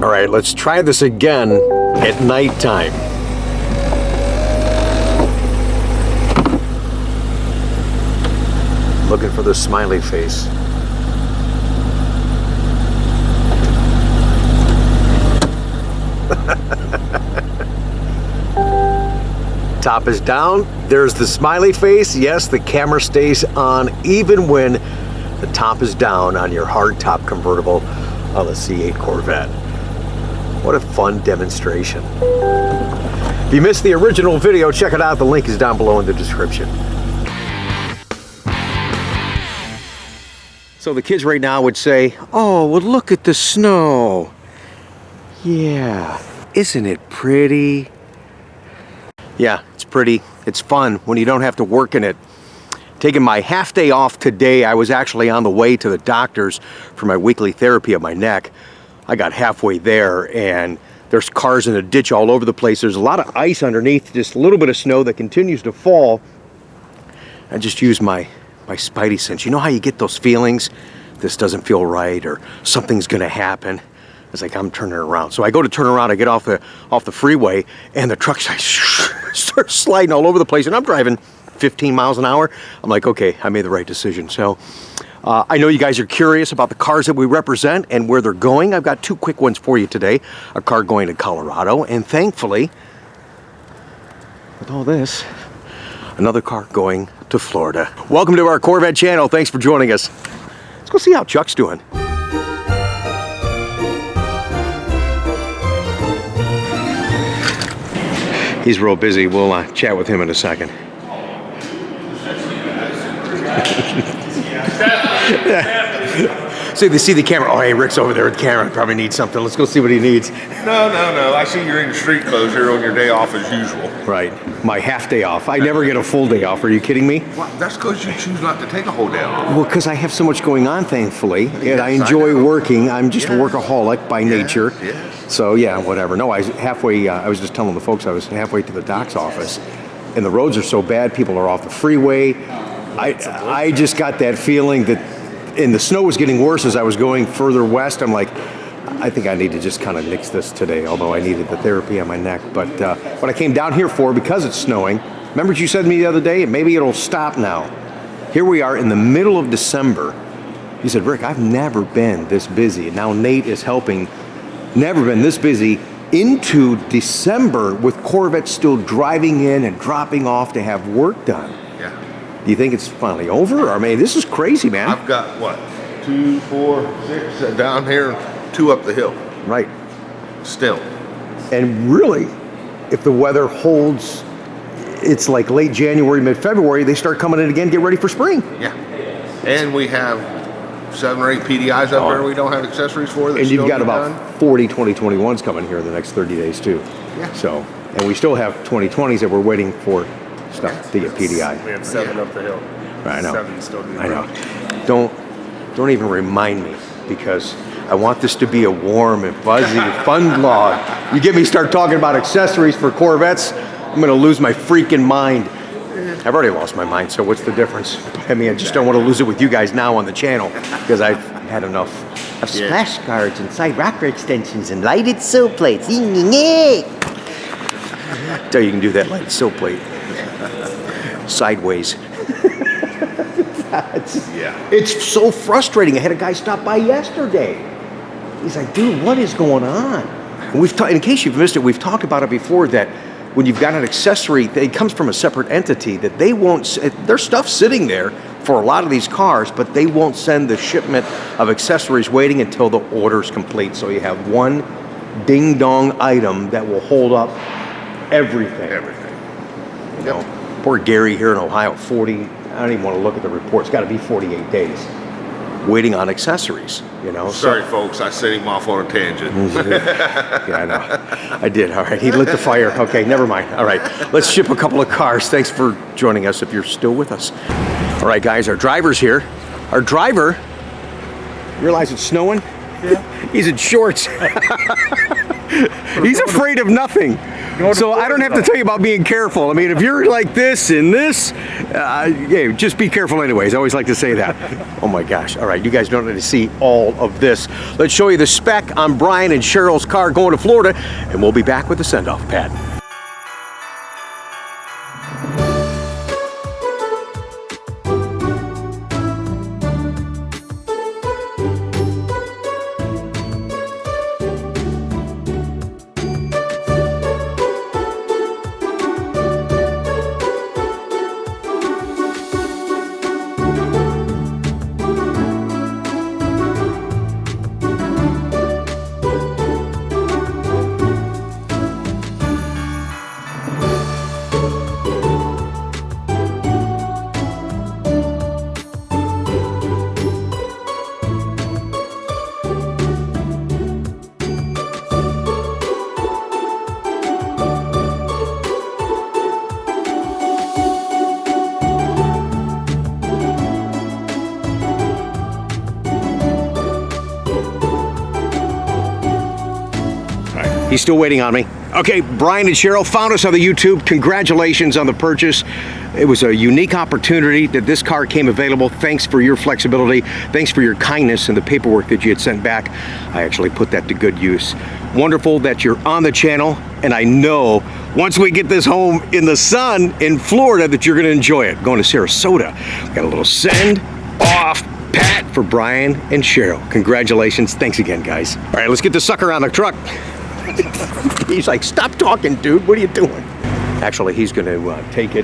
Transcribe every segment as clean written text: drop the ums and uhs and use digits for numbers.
All right, let's try this again at nighttime. Looking for the smiley face. Top is down. There's the smiley face. Yes, the camera stays on even when the top is down on your hardtop convertible on the C8 Corvette. What a fun demonstration. If you missed the original video, check it out. The link is down below in the description. So the kids right now would say, oh, well, look at the snow. Yeah, isn't it pretty? Yeah, it's pretty. It's fun when you don't have to work in it. Taking my half day off today, I was actually on the way to the doctor's for my weekly therapy of my neck. I got halfway there and there's cars in a ditch all over the place. There's a lot of ice underneath, just a little bit of snow that continues to fall. I just used my spidey sense. You know how you get those feelings? This doesn't feel right or something's gonna happen. It's like I'm turning around. So I go to turn around, I get off the freeway and the truck starts sliding all over the place and I'm driving 15 miles an hour. I'm like, okay, I made the right decision. So I know you guys are curious about the cars that we represent and where they're going. I've got two quick ones for you today. A car going to Colorado and thankfully, with all this, another car going to Florida. Welcome to our Corvette channel. Thanks for joining us. Let's go see how Chuck's doing. He's real busy. We'll chat with him in a second. So they see the camera. Oh, hey, Rick's over there with the camera. Probably needs something. Let's go see what he needs. No. I see you're in street clothes here on your day off as usual. Right. My half day off. I never get a full day off. Are you kidding me? Well, that's because you choose not to take a whole day off. Well, because I have so much going on, thankfully, and I enjoy working. I'm just a workaholic by nature. Yes. So yeah, whatever. No, I was halfway. I was just telling the folks I was halfway to the doc's office, and the roads are so bad. People are off the freeway. I just got that feeling that, and the snow was getting worse as I was going further west. I'm like, I think I need to just kind of nix this today, although I needed the therapy on my neck. But what I came down here for, because it's snowing, remember what you said to me the other day? Maybe it'll stop now. Here we are in the middle of December. You said, Rick, I've never been this busy. And now Nate is helping. Never been this busy into December with Corvettes still driving in and dropping off to have work done. Yeah. Do you think it's finally over? I mean, this is crazy, man. I've got, what, 2, 4, 6 down here, 2 up the hill. Right. Still. And really, if the weather holds, it's like late January, mid-February, they start coming in again, get ready for spring. Yeah. And we have 7 or 8 PDIs up there we don't have accessories for. And you've got about 40 2021s coming here in the next 30 days, too. Yeah. So, and we still have 2020s that we're waiting for stuff to get PDI. We have 7 up the hill. Right, I know. 7 still do. I know. Don't even remind me, because I want this to be a warm and fuzzy, fun vlog. You get me start talking about accessories for Corvettes, I'm gonna lose my freaking mind. I've already lost my mind, so what's the difference? I mean, I just don't want to lose it with you guys now on the channel, because I've had enough of splash guards and side rocker extensions and lighted sill plates. Tell you, you can do that lighted sill plate sideways. It's so frustrating. I had a guy stop by yesterday. He's like, dude, what is going on? And we've in case you've missed it, we've talked about it before, that when you've got an accessory, it comes from a separate entity, that they won't, there's stuff sitting there for a lot of these cars, but they won't send the shipment of accessories waiting until the order's complete. So you have one ding-dong item that will hold up everything. You know, poor Gary here in Ohio, 40, I don't even want to look at the report. It's got to be 48 days waiting on accessories, you know. Sorry, folks, I set him off on a tangent. Yeah, I know. I did. All right, he lit the fire. Okay, never mind. All right, let's ship a couple of cars. Thanks for joining us if you're still with us. All right, guys, our driver's here. Our driver, realize it's snowing? Yeah. He's in shorts. He's afraid of nothing. So I don't have to tell you about being careful. I mean, if you're like this and this, yeah, just be careful anyways. I always like to say that. Oh my gosh. All right, you guys don't need to see all of this. Let's show you the spec on Brian and Cheryl's car going to Florida, and we'll be back with the send-off pad. He's still waiting on me. Okay, Brian and Cheryl found us on the YouTube. Congratulations on the purchase. It was a unique opportunity that this car came available. Thanks for your flexibility. Thanks for your kindness and the paperwork that you had sent back. I actually put that to good use. Wonderful that you're on the channel, and I know once we get this home in the sun in Florida that you're gonna enjoy it. Going to Sarasota. We got a little send off pat for Brian and Cheryl. Congratulations. Thanks again, guys. All right, let's get the sucker on the truck. He's like, stop talking, dude. What are you doing? Actually, he's going to take it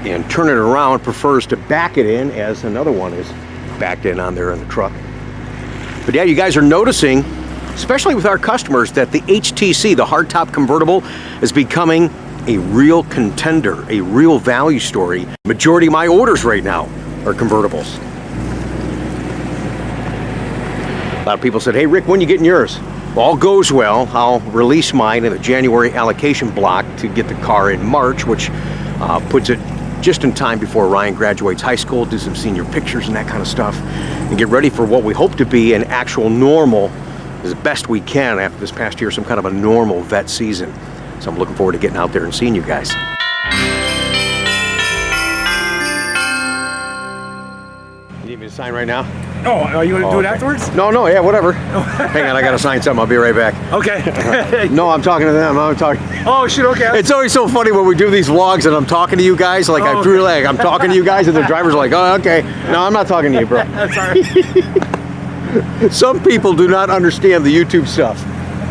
and turn it around. Prefers to back it in, as another one is backed in on there in the truck. But yeah, you guys are noticing, especially with our customers, that the HTC, the hardtop convertible, is becoming a real contender, a real value story. Majority of my orders right now are convertibles. A lot of people said, hey, Rick, when are you getting yours? If all goes well, I'll release mine in the January allocation block to get the car in March, which puts it just in time before Ryan graduates high school, do some senior pictures and that kind of stuff, and get ready for what we hope to be an actual normal, as best we can after this past year, some kind of a normal vet season. So I'm looking forward to getting out there and seeing you guys. You need me to sign right now? Oh, are you going to do it afterwards? No, yeah, whatever. Hang on, I got to sign something. I'll be right back. Okay. No, I'm talking to them. I'm talking. Oh, shit, okay. It's always so funny when we do these vlogs and I'm talking to you guys. Like, I feel like I'm talking to you guys and the drivers are like, oh, okay. No, I'm not talking to you, bro. That's all right. Some people do not understand the YouTube stuff.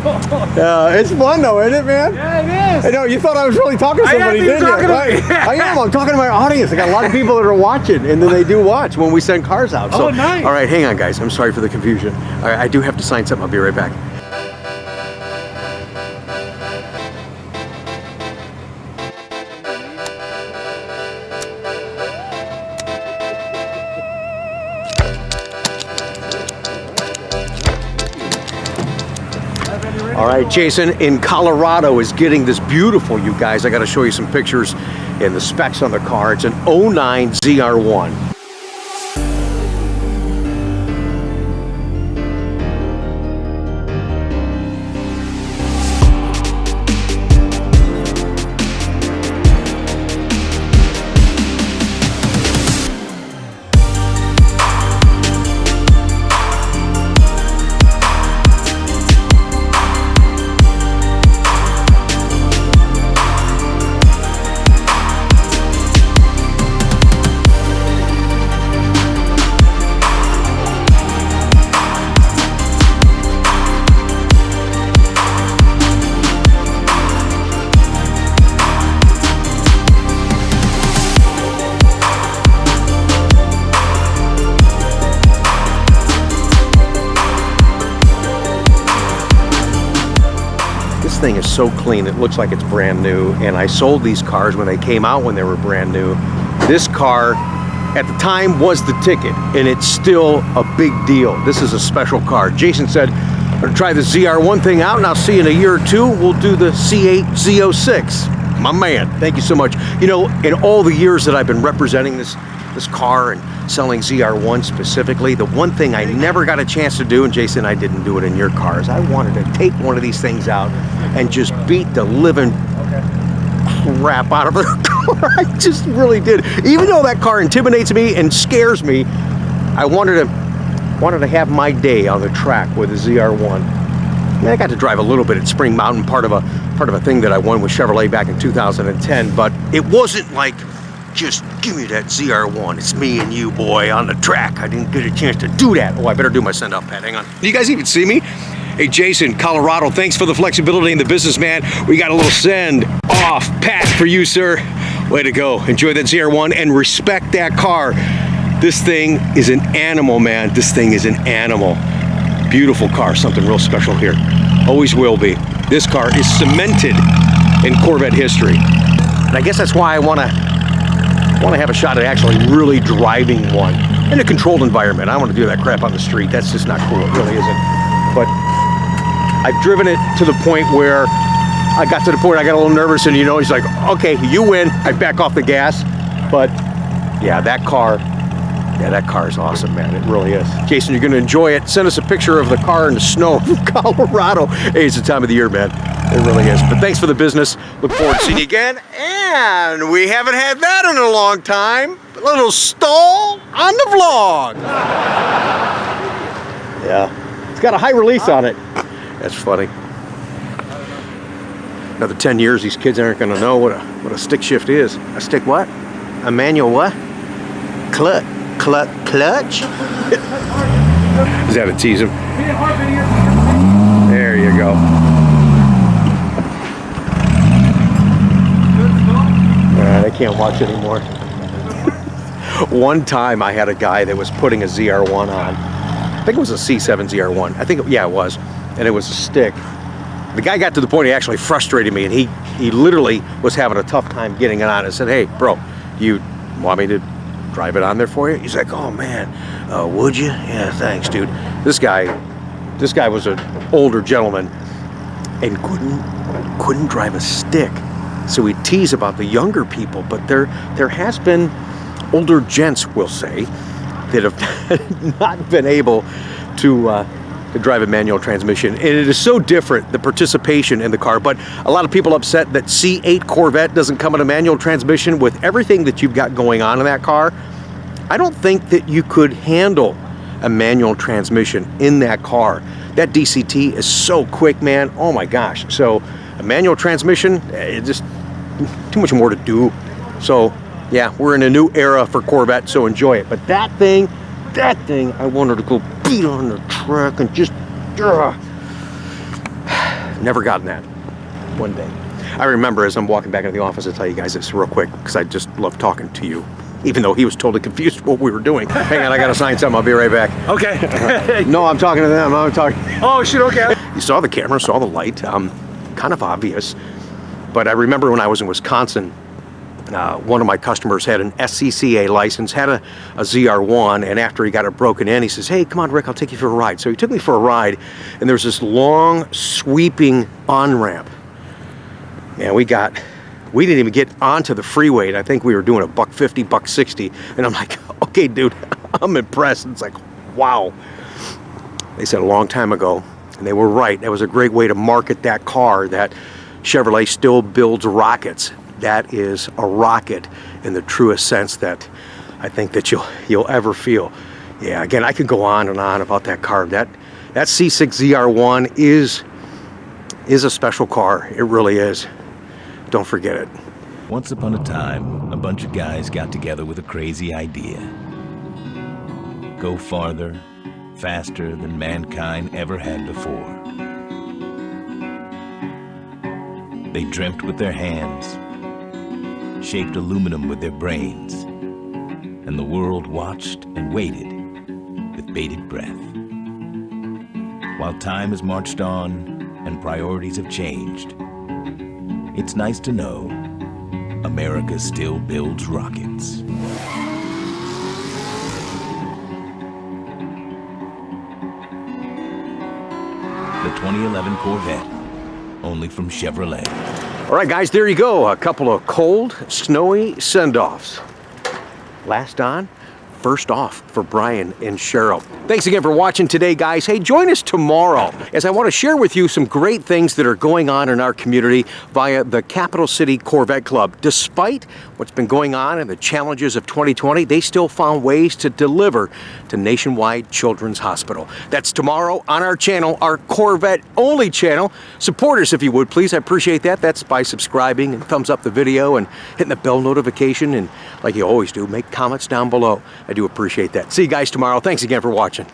It's fun though, isn't it, man? Yeah, it is. I know, you thought I was really talking to somebody, didn't you? I am. I'm talking to my audience. I got a lot of people that are watching, and then they do watch when we send cars out. So, nice. All right, hang on, guys. I'm sorry for the confusion. All right, I do have to sign something. I'll be right back. All right, Jason in Colorado is getting this beautiful, you guys. I got to show you some pictures and the specs on the car. It's an 09 ZR1. This thing is so clean, it looks like it's brand new, and I sold these cars when they came out when they were brand new. This car at the time was the ticket, and it's still a big deal. This is a special car. Jason said, I'm gonna try the ZR1 thing out, and I'll see you in a year or two. We'll do the C8 Z06. My man, thank you so much. You know, in all the years that I've been representing this car and selling ZR1 specifically, the one thing I never got a chance to do, and Jason, I didn't do it in your cars, I wanted to take one of these things out and just beat the living crap out of the car. I just really did. Even though that car intimidates me and scares me, I wanted to have my day on the track with the ZR1. And I got to drive a little bit at Spring Mountain, part of a thing that I won with Chevrolet back in 2010, but it wasn't like, just give me that ZR1. It's me and you, boy, on the track. I didn't get a chance to do that. Oh, I better do my send-off pad. Hang on. Do you guys even see me? Hey, Jason, Colorado, thanks for the flexibility in the business, man. We got a little send-off pad for you, sir. Way to go. Enjoy that ZR1 and respect that car. This thing is an animal, man. This thing is an animal. Beautiful car, something real special here. Always will be. This car is cemented in Corvette history. And I guess that's why I want to have a shot at actually really driving one in a controlled environment. I don't want to do that crap on the street. That's just not cool. It really isn't. But I've driven it to the point where I got a little nervous, and you know, he's like, okay, you win. I back off the gas. But yeah, that car is awesome, man. It really is. Jason, you're going to enjoy it. Send us a picture of the car in the snow from Colorado. Hey, it's the time of the year, man. It really is. But thanks for the business. Look forward to seeing you again. And we haven't had that in a long time. A little stall on the vlog. Yeah. It's got a high release on it. That's funny. Another 10 years, these kids aren't going to know what a stick shift is. A stick what? A manual what? Clutch. Clutch? Is that a tease him? There you go. I can't watch anymore. One time I had a guy that was putting a ZR1 on. I think it was a C7 ZR1. I think, yeah, it was. And it was a stick. The guy got to the point he actually frustrated me, and he literally was having a tough time getting it on. I said, hey, bro, you want me to drive it on there for you? He's like, oh man, would you? Yeah, thanks, dude. This guy was an older gentleman and couldn't drive a stick. So we tease about the younger people, but there has been older gents, we'll say, that have not been able to drive a manual transmission. And it is so different, the participation in the car. But a lot of people upset that C8 Corvette doesn't come in a manual transmission. With everything that you've got going on in that car, I don't think that you could handle a manual transmission in that car. That DCT is so quick, man. Oh my gosh. So a manual transmission, it's just too much more to do. So yeah, we're in a new era for Corvette, so enjoy it. But that thing, I wanted to go beat on the track and just, never gotten that. One day. I remember as I'm walking back into the office, I'll tell you guys this real quick, because I just love talking to you, even though he was totally confused what we were doing. Hang on, I gotta sign something, I'll be right back. Okay. No, I'm talking to them, I'm talking. Oh, shit, okay. You saw the camera, saw the light, kind of obvious. But I remember when I was in Wisconsin, one of my customers had an SCCA license, had a ZR1, and after he got it broken in, he says, hey, come on, Rick, I'll take you for a ride. So he took me for a ride, and there's this long, sweeping on-ramp. And we didn't even get onto the freeway, and I think we were doing a $150, $160, and I'm like, okay, dude, I'm impressed. It's like, wow. They said a long time ago, and they were right, that was a great way to market that car, that Chevrolet still builds rockets. That is a rocket in the truest sense that I think that you'll ever feel. Yeah, again, I could go on and on about that car. That C6 ZR1 is a special car. It really is. Don't forget it. Once upon a time, a bunch of guys got together with a crazy idea. Go farther, faster than mankind ever had before. They dreamt with their hands, shaped aluminum with their brains, and the world watched and waited with bated breath. While time has marched on and priorities have changed, it's nice to know America still builds rockets. The 2011 Corvette, only from Chevrolet. All right, guys, there you go. A couple of cold, snowy send-offs. Last on, first off for Brian and Cheryl. Thanks again for watching today, guys. Hey, join us tomorrow as I want to share with you some great things that are going on in our community via the Capital City Corvette Club. Despite what's been going on and the challenges of 2020, they still found ways to deliver to Nationwide Children's Hospital. That's tomorrow on our channel, our Corvette only channel. Support us if you would, please. I appreciate that. That's by subscribing and thumbs up the video and hitting the bell notification, and like you always do, make comments down below. I do appreciate that. See you guys tomorrow. Thanks again for watching.